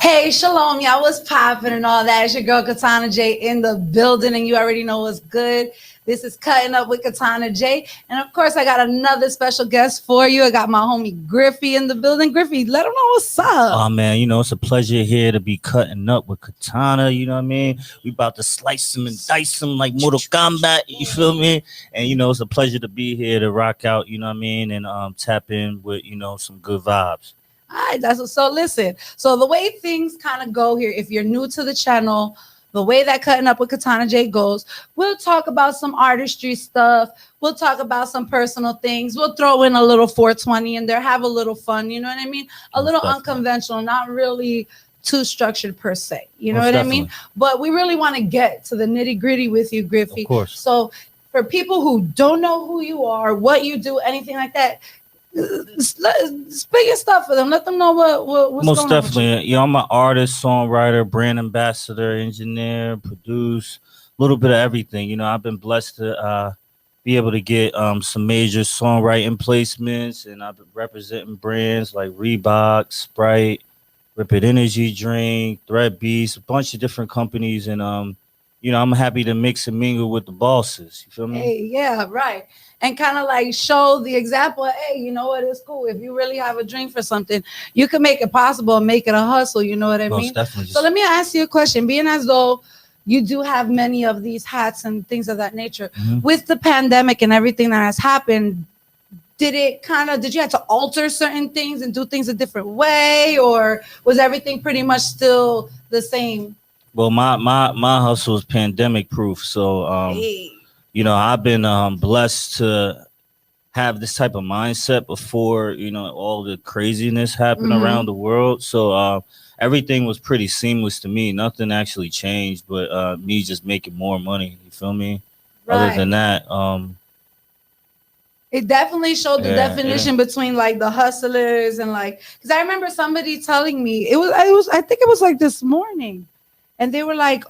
Hey, shalom, y'all. What's popping and all that? It's your girl Katana J in the building, and you already know what's good. This is Cutting Up with Katana J, and of course, I got another special guest for you. I got my homie Griffy in the building. Griffy, let him know what's up. Oh man, it's a pleasure here to be cutting up with Katana. You know what I mean? We about to slice them and dice them like Mortal Kombat. You feel me? And it's a pleasure to be here to rock out. You know what I mean? And tap in with some good vibes. All right, so listen. So the way things kind of go here, if you're new to the channel, the way that Cutting Up with Katana J goes, we'll talk about some artistry stuff. We'll talk about some personal things. We'll throw in a little 420 in there, have a little fun. You know what I mean? A little unconventional, not really too structured per se. You know what I mean? But we really want to get to the nitty gritty with you, Griffy. Of course. So for people who don't know who you are, what you do, anything like that, spit your stuff for them. Let them know what's most going definitely. on with you. I'm an artist, songwriter, brand ambassador, engineer, produce, a little bit of everything. I've been blessed to be able to get some major songwriting placements, and I've been representing brands like Reebok, Sprite, Ripid Energy Drink, Thread Beast, a bunch of different companies, and I'm happy to mix and mingle with the bosses. You feel me? Hey, yeah, right. And kind of like show the example, hey, you know what, it's cool. If you really have a dream for something, you can make it possible and make it a hustle. You know what I mean? Definitely. So let me ask you a question. Being as though you do have many of these hats and things of that nature, with the pandemic and everything that has happened, did you have to alter certain things and do things a different way, or was everything pretty much still the same? Well, my hustle is pandemic proof. So I've been blessed to have this type of mindset before, all the craziness happened around the world. So everything was pretty seamless to me. Nothing actually changed, but me just making more money. You feel me? Right. Other than that, it definitely showed the definition between like the hustlers and because I remember somebody telling me I think it was like this morning, and they were like,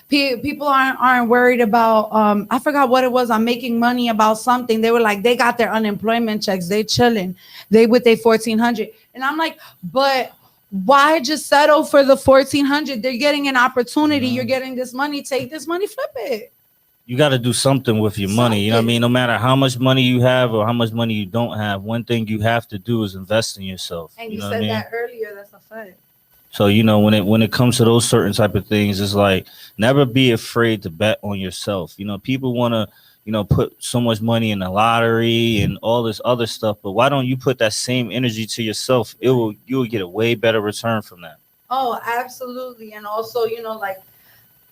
people aren't worried about I forgot what it was. I'm making money about something. They were like, they got their unemployment checks, they chilling, they with their 1,400, and I'm like, but why just settle for the 1,400? They're getting an opportunity. You're getting this money. Take this money, flip it. You got to do something with your money. You know what I mean? No matter how much money you have or how much money you don't have, one thing you have to do is invest in yourself. And you said that earlier. That's a fact. So, when it comes to those certain type of things, it's like never be afraid to bet on yourself. People want to, put so much money in the lottery and all this other stuff. But why don't you put that same energy to yourself? You will get a way better return from that. Oh, absolutely. And also,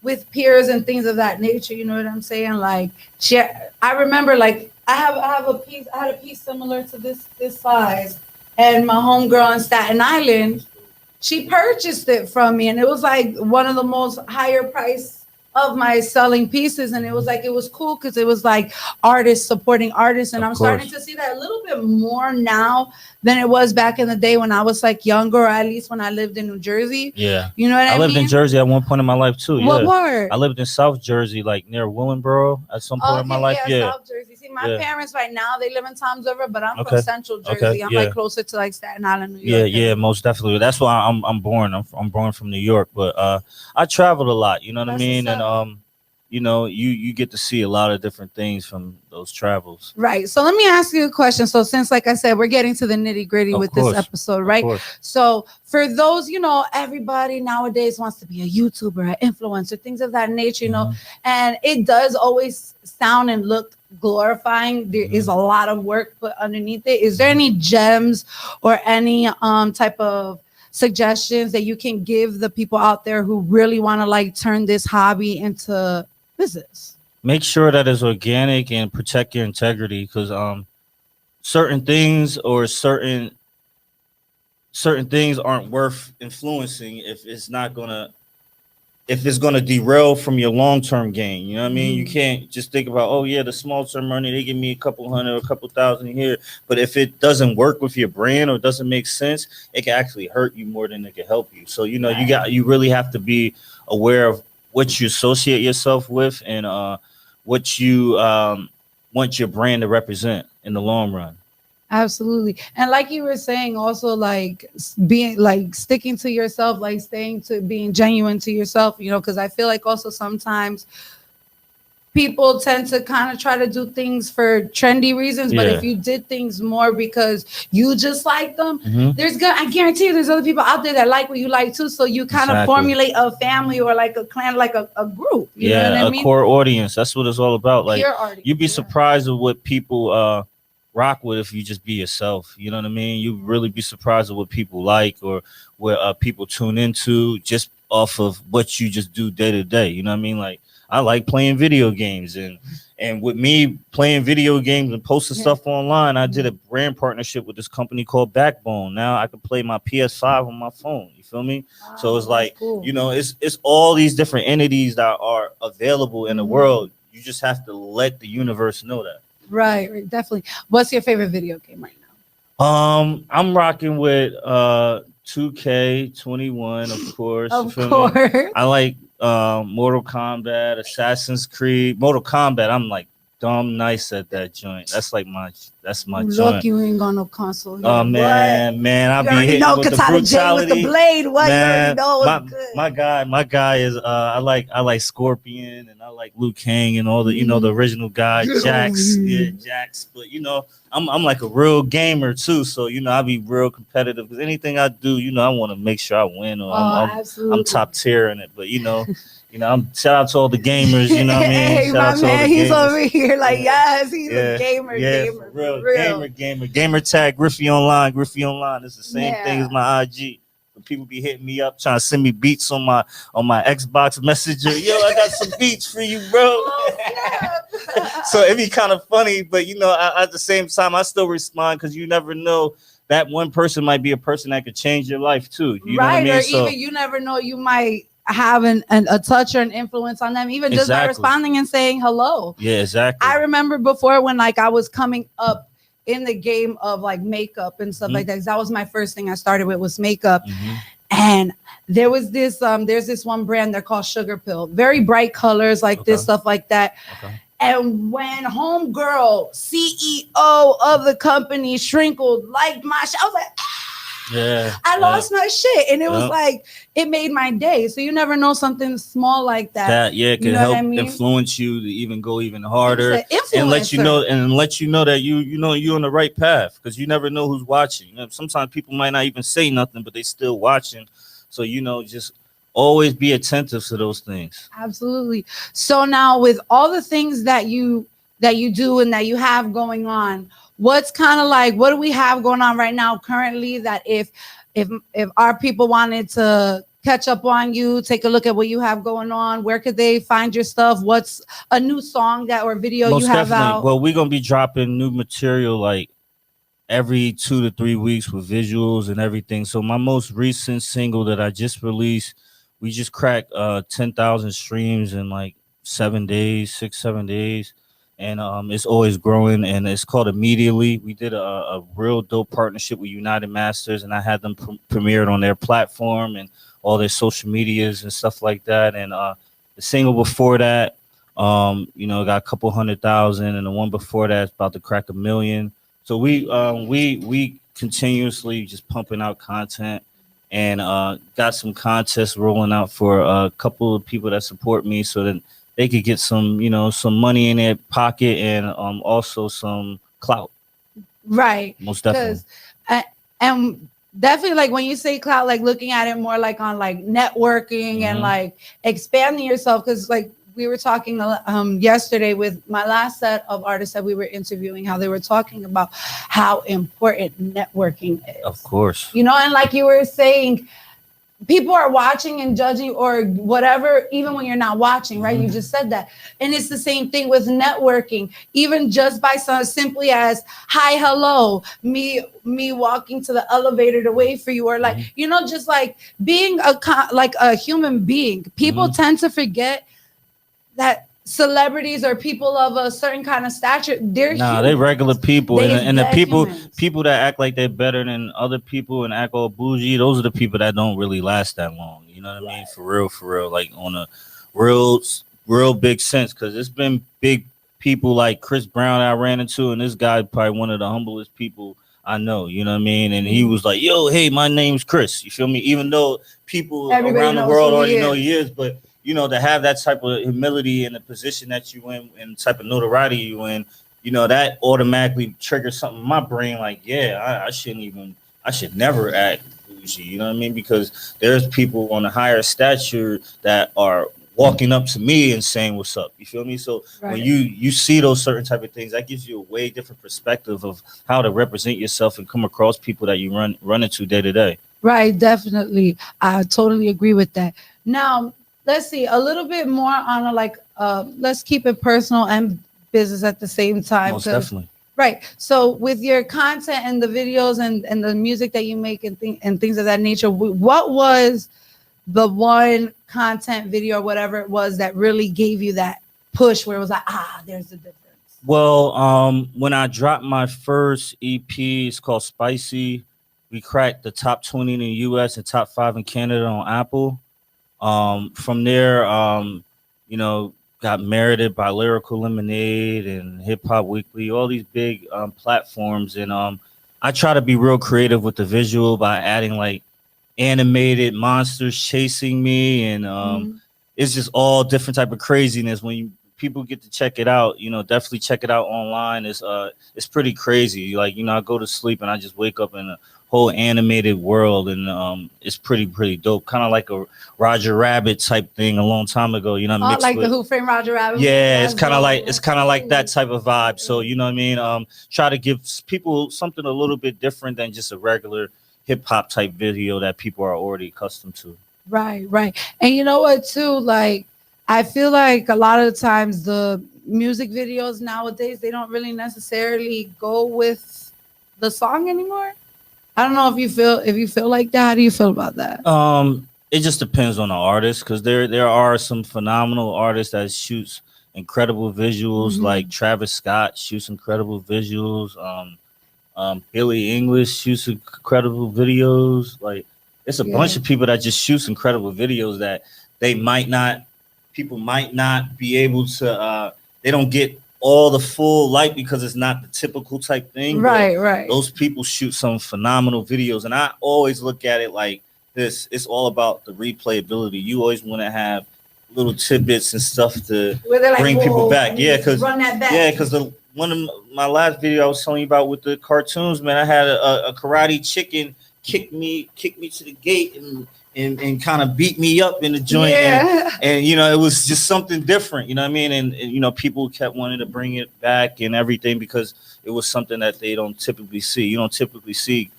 with peers and things of that nature, you know what I'm saying? I remember I had a piece similar to this size, and my homegirl in Staten Island, she purchased it from me, and it was like one of the most higher price of my selling pieces, and it was cool because it was like artists supporting artists, and I'm starting to see that a little bit more now than it was back in the day when I was younger, or at least when I lived in New Jersey. Yeah, you know what I mean? I lived in Jersey at one point in my life too. What part? I lived in South Jersey, near Willingboro, at some point in my life. Yeah, South Jersey. See, my parents right now, they live in Toms River, but I'm from Central Jersey. I'm closer to Staten Island, New York. Yeah, most definitely. That's why I'm born. I'm born from New York, but I traveled a lot. You know what I mean? And you get to see a lot of different things from those travels. Right. So let me ask you a question. So since, like I said, we're getting to the nitty gritty with this episode, right? So for those, everybody nowadays wants to be a YouTuber, an influencer, things of that nature, and it does always sound and look glorifying. There is a lot of work put underneath it. Is there any gems or any type of suggestions that you can give the people out there who really want to turn this hobby into business? Make sure that it's organic and protect your integrity, because certain things or certain things aren't worth influencing if it's gonna derail from your long-term gain. You know what I mean? You can't just think about, the small-term money, they give me a couple hundred or a couple thousand here, but if it doesn't work with your brand or doesn't make sense, it can actually hurt you more than it can help you. So you really have to be aware of what you associate yourself with and what you want your brand to represent in the long run. Absolutely. And like you were saying, also like being like sticking to yourself, like staying to being genuine to yourself, because I feel like also sometimes people tend to kind of try to do things for trendy reasons, but if Yeah. you did things more because you just like them, Hmm. I guarantee you there's other people out there that like what you like too, so you kind of Exactly. formulate a family or like a clan, like a group, you know what I Yeah, a mean? core audience. That's what it's all about. Like, Pure artists, you'd be yeah. surprised at what people rock with if you just be yourself. You know what I mean? You really be surprised at what people like, or what people tune into just off of what you just do day to day. You know what I mean? Like, I like playing video games, and with me playing video games and posting Yeah. stuff online, I did a brand partnership with this company called Backbone. Now I can play my PS5 on my phone. You feel me? So Wow, it's that's like, cool. it's all these different entities that are available in the Mhm. world. You just have to let the universe know that. Right, right, definitely. What's your favorite video game right I'm rocking with 2K21, of now? course. You Of feel me? course. I like Mortal Kombat, Assassin's Creed. Mortal Kombat, I'm like dumb nice at that joint. That's my You joint. lucky you ain't got no console Oh here. What? man, I You be already hitting know with the Katana J with the brutality. blade. What? You already Man, know my it's good. my guy is I like Scorpion, and I like Liu Kang, and all the the Mhm. original guy Get over Jax, yeah, here. Jax. But I'm like a real gamer too, so I be real competitive, because anything I do, I want to make sure I win, or I'm Oh, I'm I'm absolutely. top tier in it. But I'm shout out to all the gamers. You know what I mean? Hey, Shout my out to all the man, he's over gamers. here like, Yeah. yes, he's a Yeah, gamer, yeah, for gamer, for real. real. Gamer tag Griffy online. Griffy online. It's the same thing Yeah. as my IG. When people be hitting me up trying to send me beats on my Xbox Messenger. Yo, I got some beats for you, bro. Oh, snap. So it'd be kind of funny, but at the same time, I still respond, because you never know, that one person might be a person that could change your life too. You know what I Right, or mean? even So you never know, you might have a touch or an influence on them, even just by exactly. responding and saying hello. Yeah, exactly. I remember before when like I was coming up in the game of like makeup and stuff like that. 'Cause that was my first thing I started with was makeup. Mm-hmm. And there's this one brand they're called Sugar Pill. Very bright colors like Okay. this, stuff like that. Okay. And when homegirl, CEO of the company, shrinkled like my shit, I was like, Yeah. I Yeah. lost my shit. And it was Yeah. like, it made my day. So you never know something small like that. That, yeah, it You can know what help I mean? influence you to even go even It's harder, an and influencer. let you know that you're on the right path, because you never know who's watching. Sometimes people might not even say nothing, but they still watching. So just always be attentive to those things. Absolutely. So now with all the things that you do and that you have going on, what's kind of like what do we have going on right now currently that if our people wanted to catch up on you, take a look at what you have going on, where could they find your stuff? What's a new song that or video you Most have definitely. out? Well, we're gonna be dropping new material like every 2 to 3 weeks with visuals and everything. So my most recent single that I just released, we just cracked 10,000 streams in like 7 days, 6 7 days, and it's always growing. And it's called Immediately. We did a real dope partnership with United Masters, and I had them premiered on their platform and all their social medias and stuff like that. And the single before that, got a couple 100,000, and the one before that's about to crack 1 million. So we continuously just pumping out content, and got some contests rolling out for a couple of people that support me, so that they could get some money in their pocket, and also some clout. Right. Most definitely. Because and definitely like when you say cloud, like looking at it more like on like networking and Mhm. like expanding yourself. Because like we were talking yesterday with my last set of artists that we were interviewing, how they were talking about how important networking Of is. course. And like you were saying, people are watching and judging or whatever, even when you're not watching, right? You Mhm. just said that. And it's the same thing with networking, even just by some simply as hi, hello, me walking to the elevator to wait for you, or like, Mhm. just like being like a human being. People Mhm. tend to forget that celebrities or people of a certain kind of stature, they're Nah, they regular humans. people, and the They're people humans. people that act like they're better than other people and act all bougie. Those are the people that don't really last that long. You know what I mean? For real, like on a real, real big sense. Because it's been big people like Chris Brown I ran into, and this guy probably one of the humblest people I know. You know what I mean? And he was like, "Yo, hey, my name's Chris." You feel me? Even though people Everybody around the knows world who already he know is. he is, but to have that type of humility and the position that you in and the type of notoriety you in, that automatically triggers something in my brain. Like, yeah, I should never act bougie. You know what I mean? Because there's people on a higher stature that are walking up to me and saying what's up. You feel me? So when Right. you see those certain type of things, that gives you a way different perspective of how to represent yourself and come across people that you run into day to day. Right, definitely. I totally agree with that. Now, let's see a little bit more on a like let's keep it personal and business at the same time Most because definitely. right. So with your content and the videos and the music that you make and things of that nature, what was the one content video or whatever it was that really gave you that push where it was like, ah, there's the difference. Well, when I dropped my first EP, it's called Spicy. We cracked the top 20 in the US and top 5 in Canada on Apple. From there, got merited by Lyrical Lemonade and Hip Hop Weekly, all these big platforms. And I try to be real creative with the visual by adding like animated monsters chasing me, and Mhm. it's just all different type of craziness. When people get to check it out, definitely check it out online. It's pretty crazy. Like, I go to sleep and I just wake up in a whole animated world, and it's pretty dope. Kind of like a Roger Rabbit type thing a long time ago. Oh, Mixed like the with. Who Framed Roger Rabbit movie. Yeah, That's dope. it's That's kind of like that cool. type of vibe. So you know what I mean. Try to give people something a little bit different than just a regular hip hop type video that people are already accustomed to. Right, right. And you know what too? Like I feel like a lot of the times the music videos nowadays they don't really necessarily go with the song anymore. I don't know if you feel like that. How do you feel about that? It just depends on the artist because there are some phenomenal artists that shoots incredible visuals, like Hmm. Travis Scott shoots incredible visuals. Billy English shoots incredible videos. Like, it's a Yeah. bunch of people that just shoots incredible videos that they might not, people might not be able to. They don't get all the full light because it's not the typical type thing. But Right, right. those people shoot some phenomenal videos, and I always look at it like this: it's all about the replayability. You always want to have little tidbits and stuff to Where they're like, bring people whoa, back. and Yeah, you because run that back. the one of my last video I was telling you about with the cartoons, man, I had a karate chicken kick me to the gate and kind of beat me up in the joint, Yeah. and it was just something different, you know what I mean, and people kept wanting to bring it back and everything because it was something that they don't typically see. You don't typically see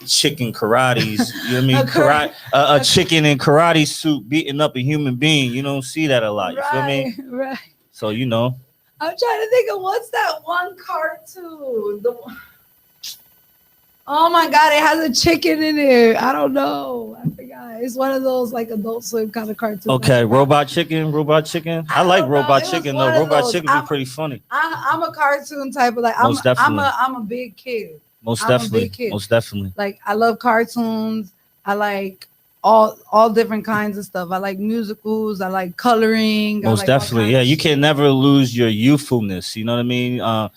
chicken karates, you know what I mean, a chicken in karate suit beating up a human being. You don't see that a lot, you feel me? Right, right. So I'm trying to think of what's that one cartoon. Oh my god, it has a chicken in it. I don't know. I forgot. It's one of those like Adult Swim kind of cartoons. Okay, Robot Chicken. I like don't know. Robot It was Chicken though. one of Robot those. Chicken be pretty funny. I'm a cartoon type of like Most definitely. I'm a big kid. Most I'm a definitely. big kid. Most definitely. Like I love cartoons. I like all different kinds of stuff. I like musicals. I like coloring. I Most like all definitely. kinds Yeah, of you shit. can never lose your youthfulness. You know what I mean?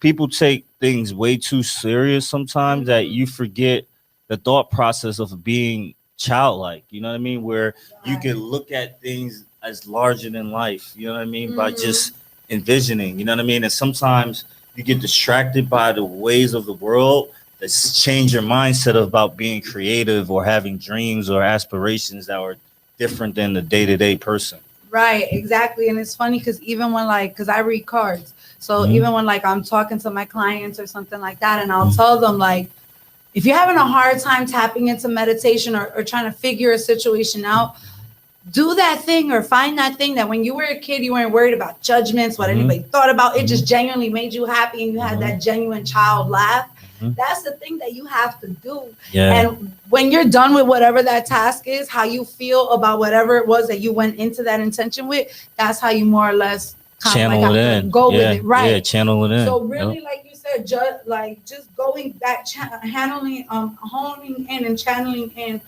People take things way too serious sometimes that you forget the thought process of being childlike. You know what I mean? Where you Right. can look at things as larger than life. You know what I mean? By Mhm. just envisioning. You know what I mean? And sometimes you get distracted by the ways of the world that change your mindset about being creative or having dreams or aspirations that are different than the day-to-day person. Right, exactly. And it's funny because even when like, because I read cards, so Mhm. even when like I'm talking to my clients or something like that, and I'll tell them like, if you're having a hard time tapping into meditation or trying to figure a situation out, do that thing or find that thing that when you were a kid you weren't worried about judgments, what anybody thought about. It just genuinely made you happy and you had that genuine child laugh. That's the thing that you have to do. Yeah. And when you're done with whatever that task is, how you feel about whatever it was that you went into that intention with, that's how you more or less Channel it in. go Yeah, with it. Right. Yeah, channel it in. So really, like you said, just going back, handling, honing in and channeling in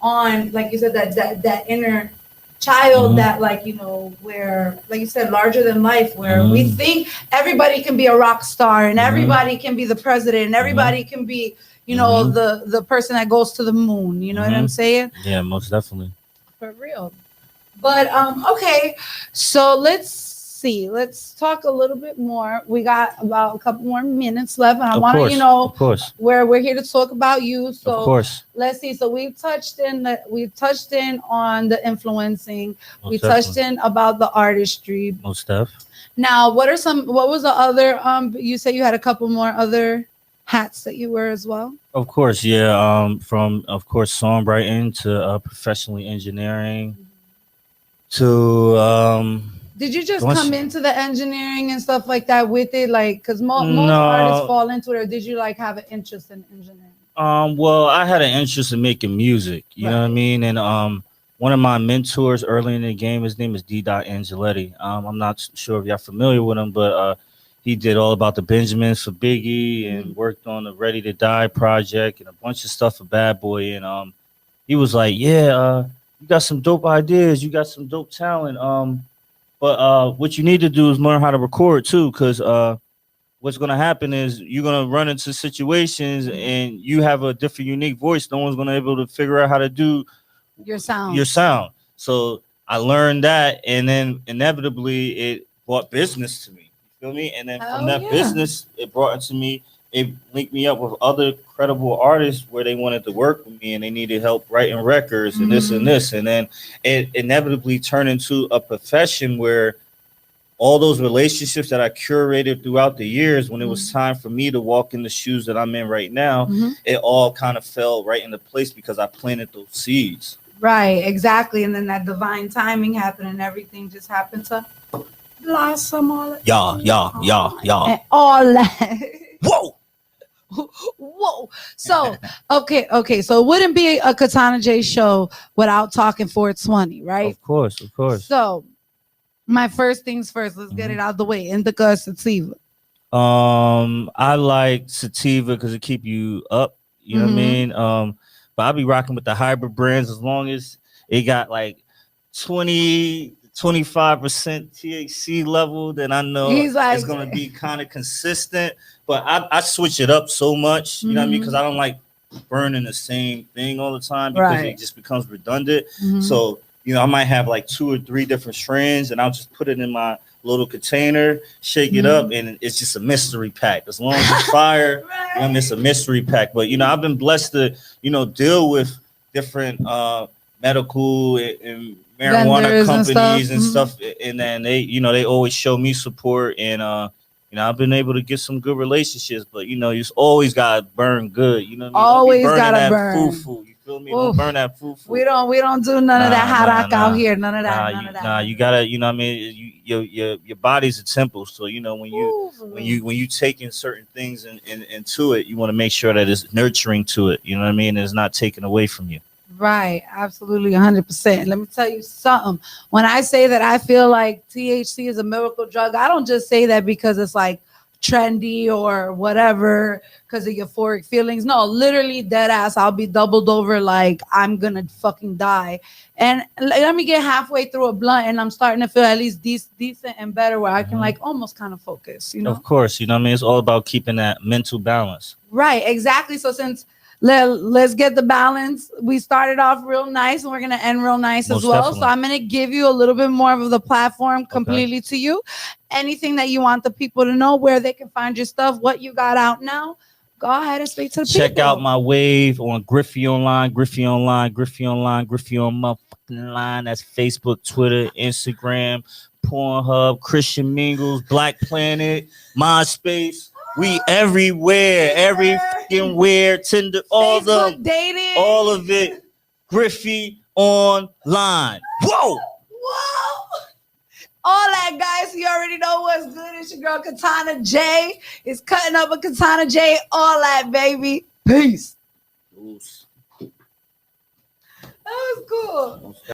on, like you said, that inner child that, like, you know, where, like you said, larger than life, where we think everybody can be a rock star and everybody can be the president and everybody can be, you know, the person that goes to the moon. You know what I'm saying? Yeah, most definitely. For real. But okay, so let's see. Let's talk a little bit more. We got about a couple more minutes left, and I want to, you know, of course, where we're here to talk about you. So of course, let's see. So we've touched in on the influencing. most We definitely. touched in about the artistry. Most stuff. Now, what was the other? You say you had a couple more other hats that you wear as well. Of course, yeah. From of course songwriting to professionally engineering to Did you just come into the engineering and stuff like that with it? Like, because most artists fall into it, or did you like have an interest in engineering? Well, I had an interest in making music, you know what I mean? And one of my mentors early in the game, his name is D. Angeletti. I'm not sure if y'all familiar with him, but he did all about the Benjamins for Biggie and worked on the Ready to Die project and a bunch of stuff for Bad Boy. And he was like, yeah, you got some dope ideas, you got some dope talent. But what you need to do is learn how to record too, because what's going to happen is you're going to run into situations and you have a different, unique voice. No one's going to be able to figure out how to do your sound. So I learned that, and then inevitably it brought business to me. You feel me? And then from that business, it brought into me. It linked me up with other credible artists where they wanted to work with me and they needed help writing records and this and this. And then it inevitably turned into a profession where all those relationships that I curated throughout the years, when it was time for me to walk in the shoes that I'm in right now, it all kind of fell right into place because I planted those seeds. Right, exactly. And then that divine timing happened and everything just happened to blossom all that. Yeah. And all that. Whoa. Whoa. So, okay. So it wouldn't be a Katana J show without talking 420, right? Of course. So, my first things first, let's get it out of the way. Indica or sativa? I like sativa because it keep you up. You know what I mean? But I'll be rocking with the hybrid brands as long as it got like 20-25% THC level, then I know it's gonna be kind of consistent. But I switch it up so much, you know what I mean? Because I don't like burning the same thing all the time because it just becomes redundant. So, you know, I might have like 2 or 3 different strands and I'll just put it in my little container, shake it up, and it's just a mystery pack. As long as it's fire, it's a mystery pack. But, you know, I've been blessed to, you know, deal with different medical and marijuana vendors companies and stuff. And then they, you know, they always show me support. And, you know, I've been able to get some good relationships. But, you know, you always got to burn good. You know what I mean? Always got to burn. Foo-foo. Feel me? Don't burn that foo. We don't do none of that harak out here. None of that. You gotta, you know what I mean? Your body's a temple. So, you know, when you take in certain things into it, you want to make sure that it's nurturing to it. You know what I mean? It's not taken away from you. Right, absolutely, 100%. Let me tell you something. When I say that I feel like THC is a miracle drug, I don't just say that because it's like trendy or whatever because of euphoric feelings. No, literally dead ass. I'll be doubled over like I'm gonna fucking die. And let me get halfway through a blunt and I'm starting to feel at least decent and better where I can like almost kind of focus, you know? Of course, you know what I mean? It's all about keeping that mental balance. Right, exactly. So since let's get the balance. We started off real nice and we're going to end real nice as well. Definitely. So I'm going to give you a little bit more of the platform completely to you. Anything that you want the people to know, where they can find your stuff, what you got out now, go ahead and speak to the people. Check out my wave on Griffy Online, Griffy on motherfucking line. That's Facebook, Twitter, Instagram, Pornhub, Christian Mingles, Black Planet, MySpace. We everywhere, every fucking where, Tinder, all Facebook dating, all of it. Griffy Online. Whoa. All that, guys. You already know what's good. It's your girl Katana J. It's cutting up with Katana J. All that, baby. Peace. That was cool.